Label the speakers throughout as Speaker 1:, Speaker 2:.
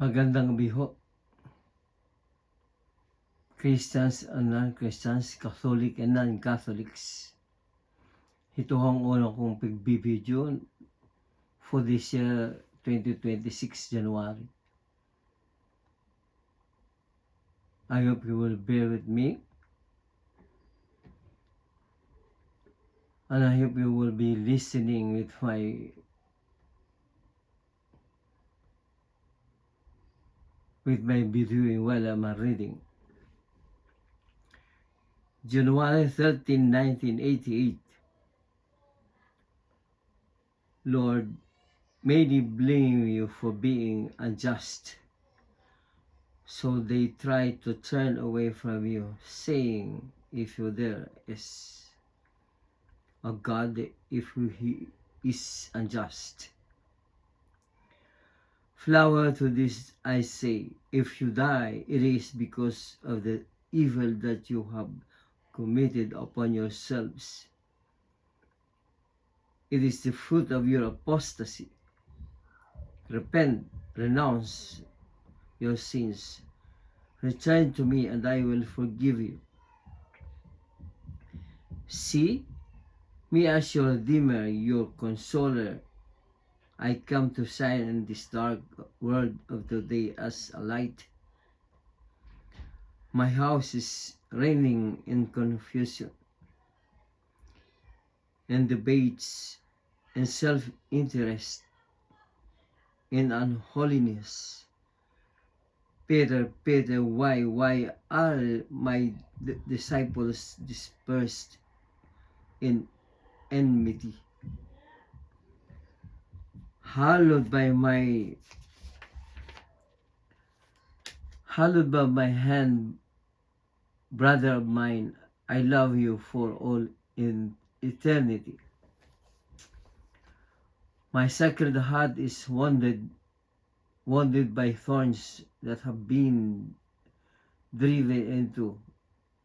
Speaker 1: Magandang gabi ho, Christians and non-Christians, Catholic and non-Catholics. Ito ang unang kong pagbibideo for this year 2026 January. I hope you will bear with me, and I hope you will be listening with my videoing while I'm reading. January 13, 1988. Lord, many blame you for being unjust. So they try to turn away from you, saying, if there is a God, if he is unjust. Flower to this I say, if you die, it is because of the evil that you have committed upon yourselves. It is the fruit of your apostasy. Repent, renounce your sins. Return to me, and I will forgive you. See, me as your Redeemer, your Consoler. I come to shine in this dark world of today as a light. My house is reigning in confusion and debates and self-interest in unholiness. Peter, why are my disciples dispersed in enmity? Hallowed by my hand, brother of mine, I love you for all in eternity. My sacred heart is wounded by thorns that have been driven into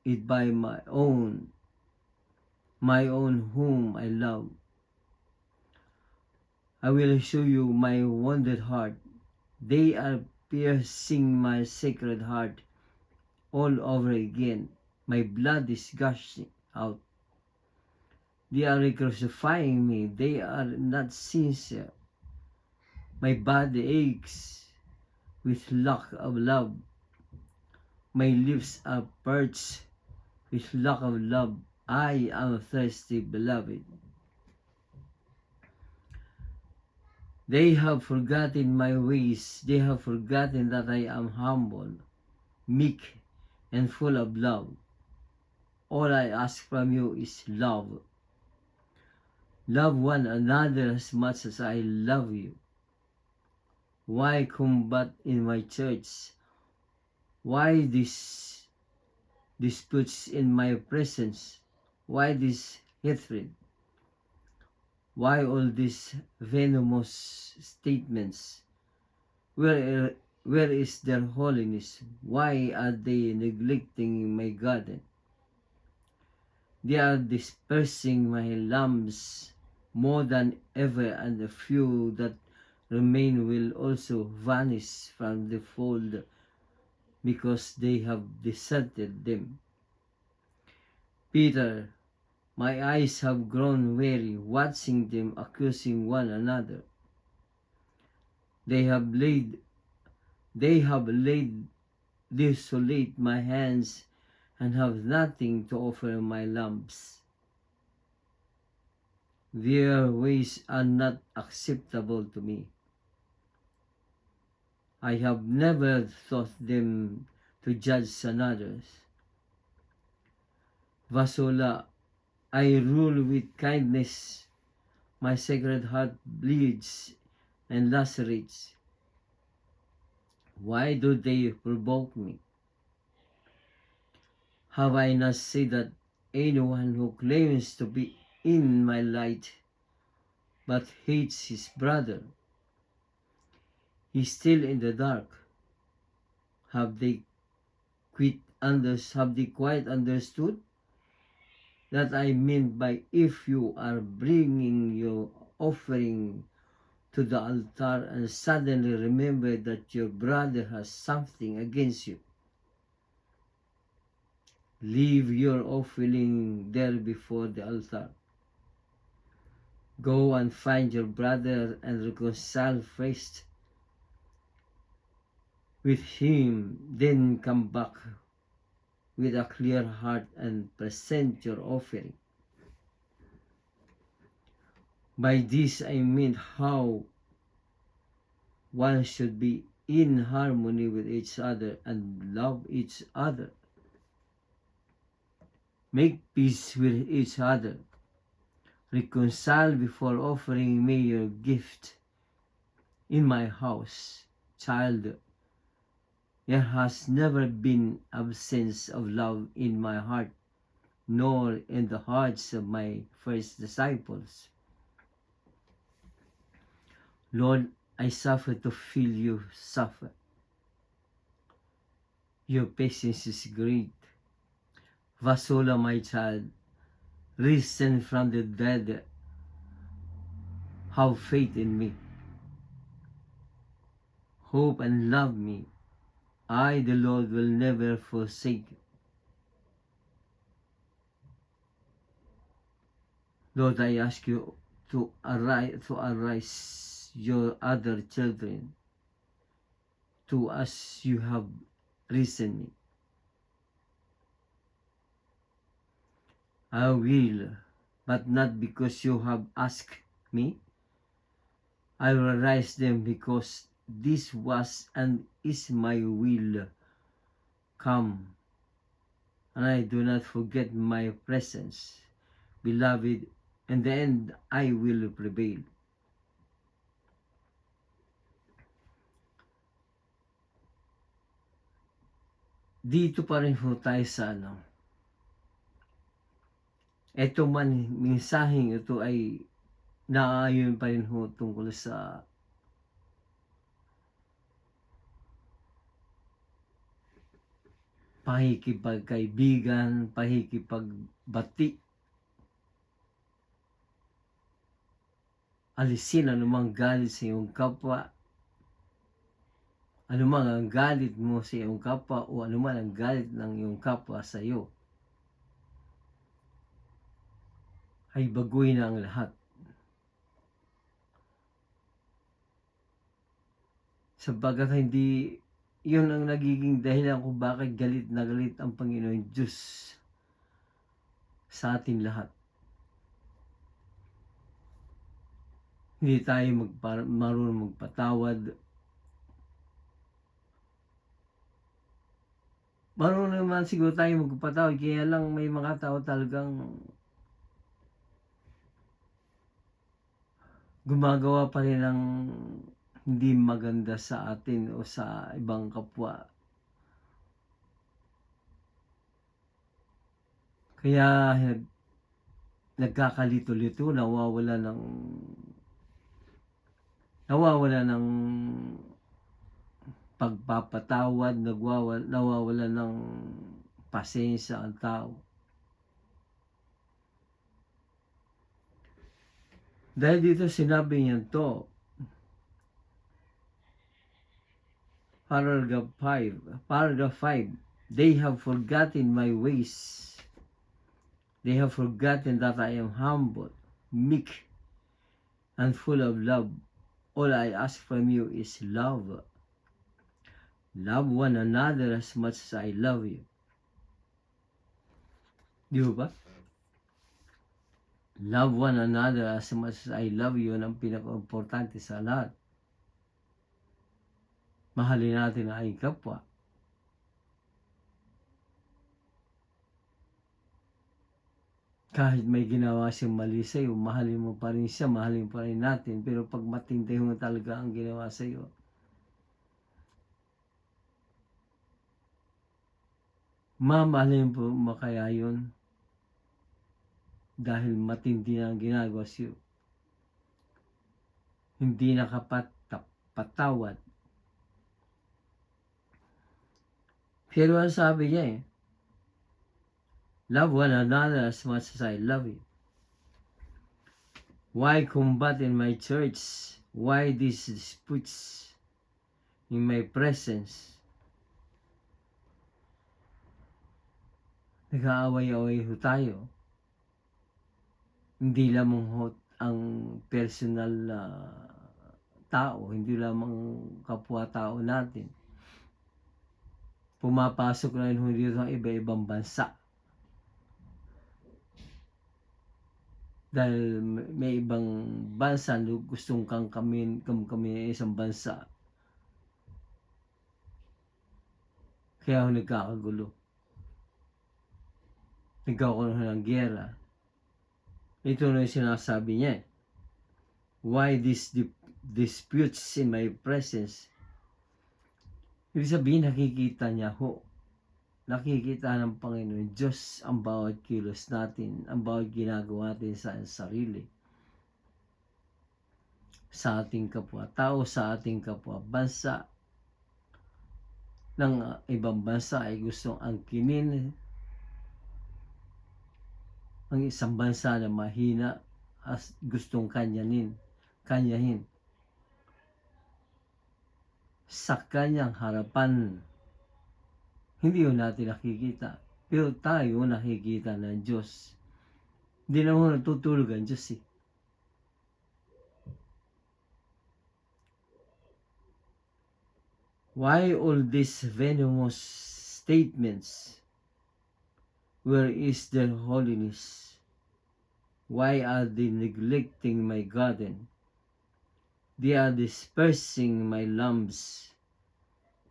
Speaker 1: it by my own whom I love. I will show you my wounded heart. They are piercing my sacred heart all over again. My blood is gushing out. They are crucifying me. They are not sincere. My body aches with lack of love. My lips are parched with lack of love. I am thirsty, beloved. They have forgotten my ways. They have forgotten that I am humble, meek, and full of love. All I ask from you is love. Love one another as much as I love you. Why combat in my church? Why these disputes in my presence? Why this hatred? Why all these venomous statements? Where is their holiness? Why are they neglecting my garden? They are dispersing my lambs more than ever, and the few that remain will also vanish from the fold because they have deserted them. Peter, my eyes have grown weary watching them accusing one another. They have laid desolate my hands and have nothing to offer my lambs. Their ways are not acceptable to me. I have never thought them to judge another. Vasola, I rule with kindness. My sacred heart bleeds and lacerates. Why do they provoke me? Have I not said that anyone who claims to be in my light but hates his brother is still in the dark? Have they quite understood that I mean by if you are bringing your offering to the altar and suddenly remember that your brother has something against you, leave your offering there before the altar. Go and find your brother and reconcile first with him, then come back with a clear heart and present your offering. By this I mean how one should be in harmony with each other and love each other. Make peace with each other. Reconcile before offering me your gift in my house. Child, there has never been absence of love in my heart, nor in the hearts of my first disciples. Lord, I suffer to feel you suffer. Your patience is great. Vasola, my child, risen from the dead, have faith in me. Hope and love me. I, the Lord, will never forsake you. Lord, I ask you to arise your other children to as you have risen me. I will, but not because you have asked me. I will raise them because this was and is my will. Come, and I do not forget my presence. Beloved, in the end I will prevail. Dito pa rin po tayo sa Ito man, mensaheng ito ay naaayon pa rin ho tungkol sa pakikipagkaibigan, pakikipagbati. Alisin anumang galit sa iyong kapwa, anumang ang galit mo sa iyong kapwa o anuman ang galit ng iyong kapwa sa iyo, ay baguhin na ang lahat. Sabagat hindi yun ang nagiging dahilan kung bakit galit na galit ang Panginoon Diyos sa ating lahat. Hindi tayo marunong magpatawad. Marunong naman siguro tayo magpatawad, kaya lang may mga tao talagang gumagawa pa rin ng hindi maganda sa atin o sa ibang kapwa. Kaya nagkakalito-lito, nawawala ng pagpapatawad, nawawala ng pasensya ang tao. Dahil dito sinabi niya to, paragraph 5, they have forgotten my ways. They have forgotten that I am humble, meek, and full of love. All I ask from you is love. Love one another as much as I love you. Di ba? Love one another as much as I love you, ang pinaka-importante sa lahat. Mahalin natin ang aking kapwa. Kahit may ginawa siyang mali sa iyo, mahalin mo pa rin siya, mahalin pa rin natin. Pero pag matindi mo talaga ang ginawa sa iyo, mamahalin po mo kaya yun? Dahil matindi na ang ginagawa sa iyo. Hindi nakapatawad. Pero ang sabi niya love one another as much as I love you. Why combat in my church? Why these disputes in my presence? Nag-aaway-away ho tayo. Hindi lamang ho ang personal na tao, hindi lamang kapwa-tao natin. Pumapasok na rin ho dito ang iba-ibang bansa. Dahil may ibang bansa na gustong kami isang bansa. Kaya ho nagkakagulo. Nagkakaroon ng giyera. Ito na yung sinasabi niya. Why these disputes in my presence? Ibig sabihin, nakikita niya ho. Nakikita ng Panginoon Diyos ang bawat kilos natin, ang bawat ginagawa natin sa sarili. Sa ating kapwa-tao, sa ating kapwa-bansa, ng ibang bansa ay gustong angkinin ang isang bansa na mahina as gustong kanyahin sa kanyang harapan. Hindi yun natin nakikita, pero tayo nakikita ng Diyos. Hindi naman natutulog ang Diyos eh. Why all these venomous statements? Where is their holiness? Why are they neglecting my garden? They are dispersing my lambs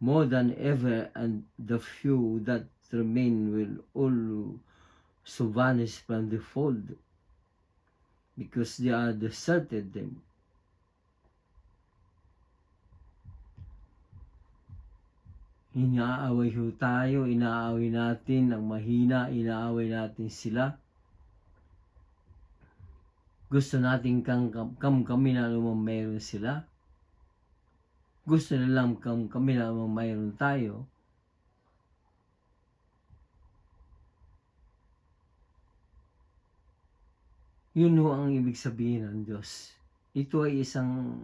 Speaker 1: more than ever, and the few that remain will all vanish from the fold, because they are deserted them. Inaaway ho tayo, inaaway natin ang mahina, inaaway natin sila. Gusto natin kami na naman mayroon sila. Gusto nilang kami na naman mayroon tayo. Yun ho ang ibig sabihin ng Diyos. Ito ay isang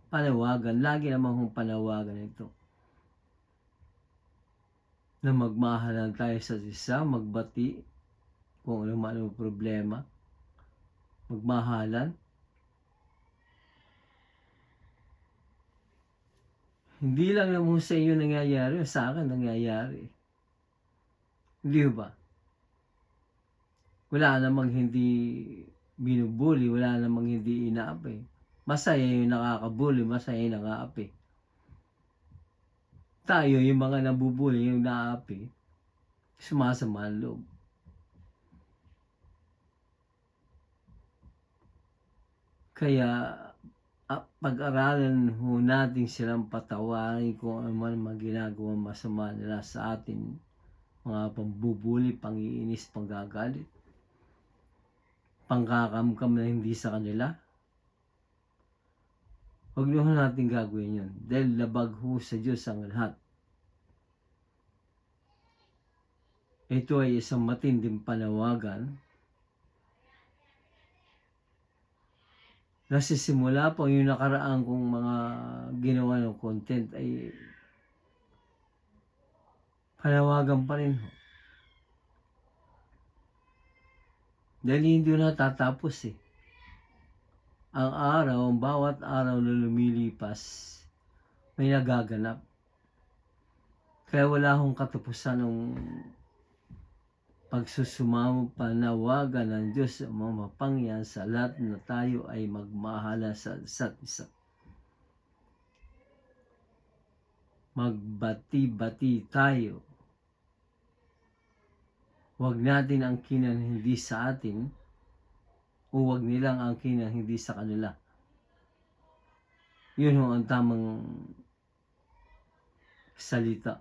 Speaker 1: panawagan. Lagi naman hong panawagan ito. Na magmahalan tayo sa isa, magbati kung ano man ang problema. Magmahalan. Hindi lang naman sa inyo nangyayari, sa akin nangyayari. Hindi ba? Wala namang hindi binubuli, wala namang hindi inaapi. Masaya yung nakakabuli, masaya yung nakaapi. Tayo, yung mga nabubuli, yung naapi, sumasama ang loob. Kaya, pag-aralan ho natin silang patawarin kung ano man mga ginagawa masama nila sa atin, mga pambubuli, pangiinis, panggagalit, pangkakamkam na hindi sa kanila. Huwag na natin gagawin yun, dahil labag ho sa Diyos ang lahat. Ito ay isang matinding panawagan. Nasisimula pa yung nakaraan kong mga ginawa ng content ay panawagan pa rin ho. Dahil hindi na tatapos eh. Ang araw, ang bawat araw na lumilipas, may nagaganap. Kaya wala akong katapusan ng pagsusumamo panawagan ng Diyos ang mga mapangyan sa lahat na tayo ay magmahala sa isa't isa. Magbati-bati tayo. Huwag natin angkinan hindi sa atin, o huwag nilang angkinan hindi sa kanila. Yun ang tamang salita.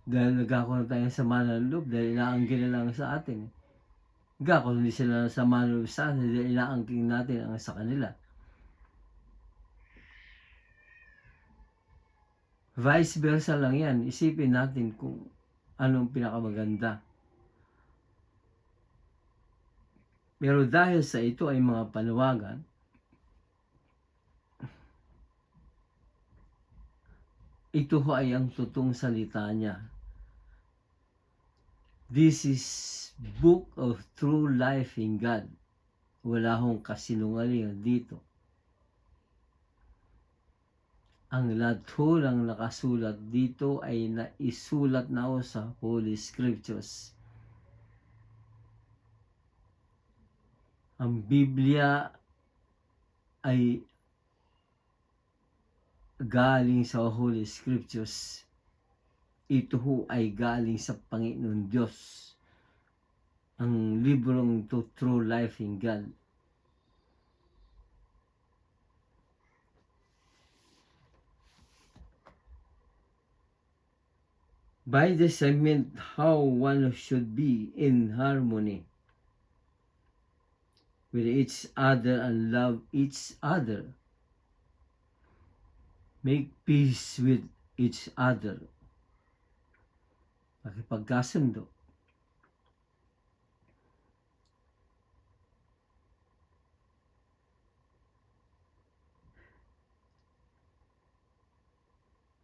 Speaker 1: Dahil nagkakaroon tayo sa sama ng loob dahil inaangkin na lang sa atin. Nagkakaroon din sila sa sama ng loob sa atin dahil inaangkin natin ang sa kanila. Vice versa lang yan. Isipin natin kung anong pinakamaganda. Pero dahil sa ito ay mga panawagan, ito ho ay ang totoong salita niya. This is book of true life in God. Wala hong kasinungalingan dito. Ang lahat ho ng nakasulat dito ay naisulat na ho sa Holy Scriptures. Ang Biblia ay galing sa Holy Scriptures. Ito ho ay galing sa Panginoon Diyos. Ang librong to True Life in God. By this I meant how one should be in harmony with each other and love each other. Make peace with each other. Makipagkasundo.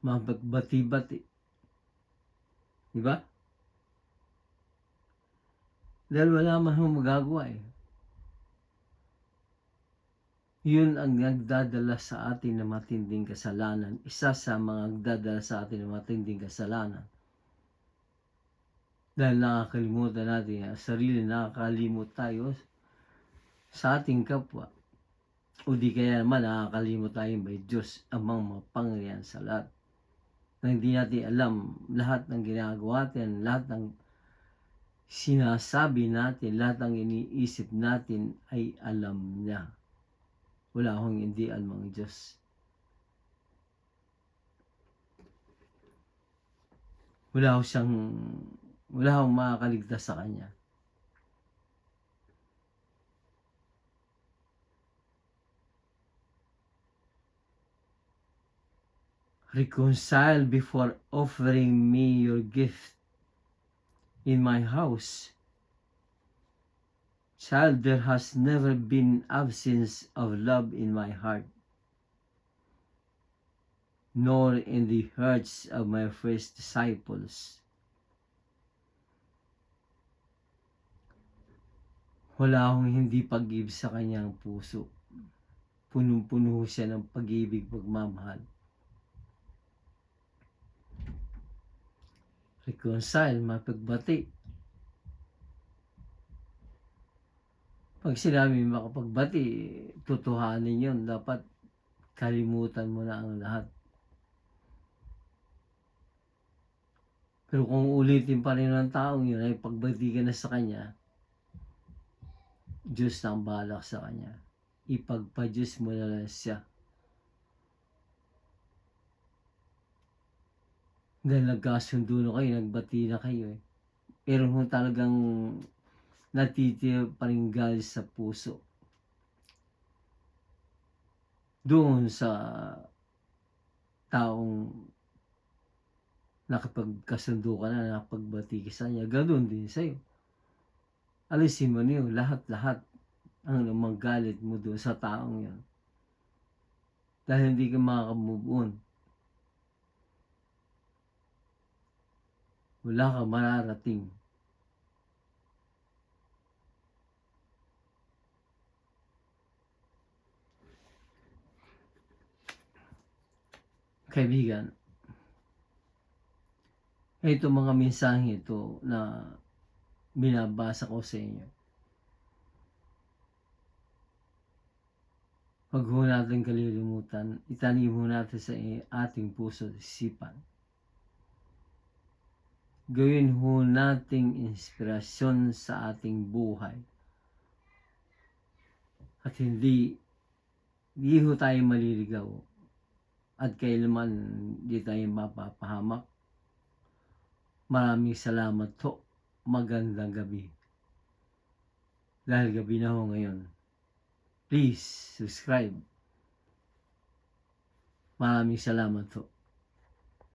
Speaker 1: Mapagbati-bati. Diba? Dahil wala man hong magagawa eh. Yun ang nagdadala sa atin ng matinding kasalanan. Isa sa mga nagdadala sa atin ng matinding kasalanan. Dahil nakakalimutan natin ang sarili, nakakalimot tayo sa ating kapwa. O di kaya naman nakakalimot tayo by Diyos amang mapangyarihan sa lahat. Na hindi natin alam lahat ng ginagawa natin, lahat ng sinasabi natin, lahat ng iniisip natin ay alam niya. Wala akong hindi alam ang Diyos. Wala akong makakaligtas sa Kanya. Reconcile before offering me your gift in my house. Child, there has never been absence of love in my heart, nor in the hearts of my first disciples. Wala akong hindi pag-ibig sa kanyang puso. Punong-puno siya ng pag-ibig, pagmamahal. Reconcile, mapagbati. Pag sinabi makapagbati, tutuhanin yun. Dapat kalimutan mo na ang lahat. Pero kung ulitin pa rin ng taong yun, ay pagbati ka na sa kanya, Diyos na ang balak sa kanya. Ipagpa-Diyos mo na lang siya. Dahil nagkasundo na kayo, nagbati na kayo eh. Pero kung talagang natitira pa rin galit sa puso, doon sa taong nakapagkasundo ka na, nakapagbati ka sa niya, ganoon din sa'yo. Alisin mo niyo lahat-lahat ang magalit mo doon sa taong yan. Dahil hindi ka makaka-move on. Wala ka mararating. Kaibigan, ito mga mensahe ito na binabasa ko sa inyo. Huwag ho natin kalilimutan, itanim ho natin sa ating puso at isipan. Gawin ho nating inspirasyon sa ating buhay. At hindi ho tayo maliligaw. At kailanman hindi tayo mapapahamak. Maraming salamat po. Magandang gabi. Dahil gabi na ho ngayon. Please subscribe. Maraming salamat po.